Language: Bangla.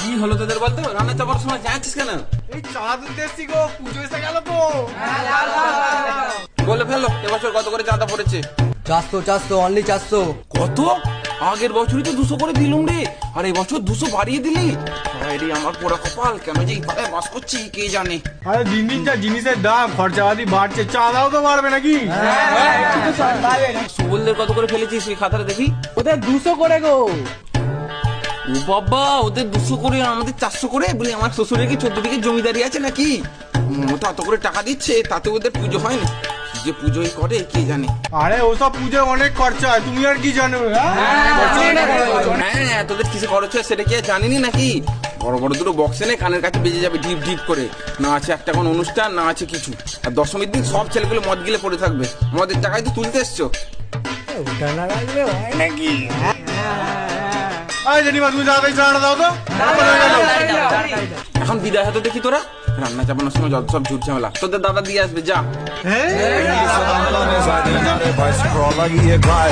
কি হলো তোদের বলতো? রান্না চাপার সময় যাচ্ছিস কেন? এই চাঁদা দিতে এসছি গো, পুজো এসে গেল তো। বলে ফেললো এবছর কত করে চাঁদা পড়েছে? 400 অনলি 400। কত? আগের বছরই তো 200 করে দিলুম রে, আর এই বছর 200 বাড়িয়ে দিলি। আরে আমার পোড়া কপাল, কেন যে এই পাড়ায় বাস করছি কে জানে। আরে দিন দিন যা জিনিসের দাম খরচাপাতি বাড়ছে, চাঁদাও তো বাড়বে নাকি? সুবলদের কত করে ফেলেছিস এই খাতাটা দেখি? ওদের 200 করে গো। ও বাবা, ওদের 200 করে আর আমাদের 400 করে? বলি আমার শ্বশুরের কি 14 বিঘে জমিদারি আছে নাকি? ও তো এত করে টাকা দিচ্ছে, তাতে ওদের পুজো হয় না। কি যে পুজোই করে কে জানে। আরে ওসব পুজো অনেক খরচা, তুমি আর কি জানো? হ্যাঁ, তোদের কিসে খরচ হয় সেটা কি আর জানিনি নাকি? বড় বড় দুটো বক্স এনে কানের কাছে বেজে যাবে ঢিপ ঢিপ করে। না আছে একটা কোন অনুষ্ঠান, না আছে কিছু। আর দশমীর দিন সব ছেলেগুলো মদ গিলে পড়ে থাকবে। মদের টাকায় তো তুলতে এসছো। ওটা না লাগলে হয় নাকি? আরে জেঠিমা তুমি তাড়াতাড়ি চাঁদা দাও তো। এখন বিদায় হতো দেখি তোরা। রান্না চাপানোর সময় যত সব ঝুট ঝামেলা তোদের দাদা দিয়ে আসবে, যা। Vai scrolla e vai.